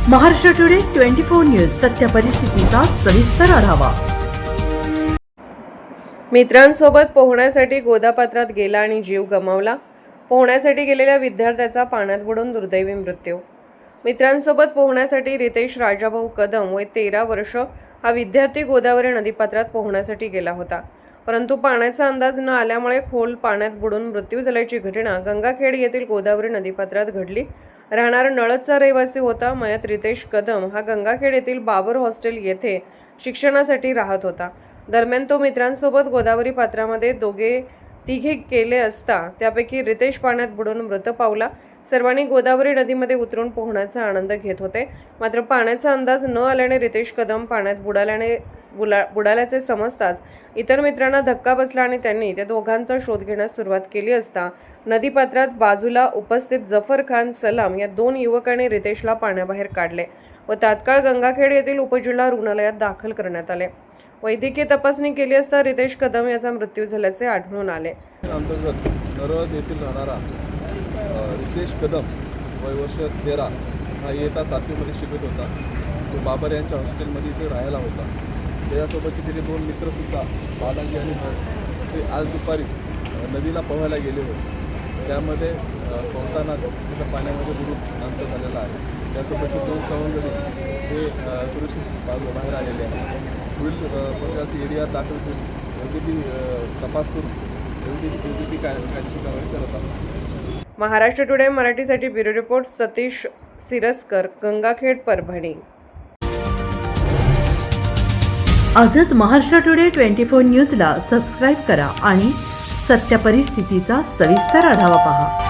Maharashtra today 24 news सत्य परिस्थितीचा सविस्तर आढावा। मित्रांसोबत पोहण्यासाठी गोदापात्रात गेला आणि जीव गमावला। पोहण्यासाठी गेलेल्या विद्यार्थ्याचा पाण्यात बुडून दुर्दैवी मृत्यू। मित्रांसोबत पोहण्यासाठी रितेश राजाभाऊ कदम वय 13 वर्ष हा विद्यार्थी गोदावरी नदीपात्रात पोहण्यासाठी गेला होता, परंतु पाण्याचा अंदाज न आल्यामुळे खोल पाण्यात बुडून मृत्यू झाल्याची घटना गंगाखेड येथील गोदावरी नदीपात्रात घडली। राहणारा नळदचा रहिवासी होता। मयत रितेश कदम हा गंगाखेड येथील बाबर हॉस्टेल येथे शिक्षणासाठी राहत होता। दरम्यान तो मित्रांसोबत गोदावरी पात्रामध्ये तिघे गेले असता त्यापैकी रितेश पाण्यात बुडून मृत पावला। सर्वांनी गोदावरी नदीमध्ये उतरून पोहण्याचा आनंद घेत होते, मात्र पाण्याचा अंदाज न आल्याने रितेश कदम पाण्यात बुडाल्याचे समजताच इतर मित्रांना धक्का बसला आणि त्यांनी त्या दोघांचा शोध घेण्यास सुरुवात केली असता नदीपात्रात बाजूला उपस्थित जफर खान सलाम या 2 युवकांनी रितेशला पाण्याबाहेर काढले व तात्काळ गंगाखेड येथील उपजिल्हा रुग्णालयात दाखल करण्यात आले। वैद्यकीय तपासणी केली असता रितेश कदम याचा मृत्यू झाल्याचे आढळून आले। अंतर्गत नरवद येथील राहणारा रितेश कदम वय वर्ष 13 हा इयत्ता 7वीमध्ये शिकत होता। तो बाबर यांच्या हॉस्टेलमध्ये इथे राहायला होता। त्याच्यासोबतचे त्याचे 2 मित्रसुद्धा बालाजी आणि हर्ष ते आज दुपारी नदीला पोहायला गेले होते। त्यामध्ये पोहताना त्याच्या पाण्यामध्ये बुडून अंत झालेला आहे। त्यासोबतचे 2 सवंगडी हे सुरक्षित बाहेर आलेले आहेत। पुढील प्रकारची एरिया दाखल करून योग्य तपास करून योग्य कायदेशीर कारवाई करत आहोत। महाराष्ट्र टुडे मराठीसाठी ब्युरो रिपोर्ट सतीश सिरस्कर, गंगाखेड, परभणी। आजच महाराष्ट्र टुडे 24 न्यूजला सबस्क्राईब करा आणि सत्य परिस्थितीचा सविस्तर आढावा पहा।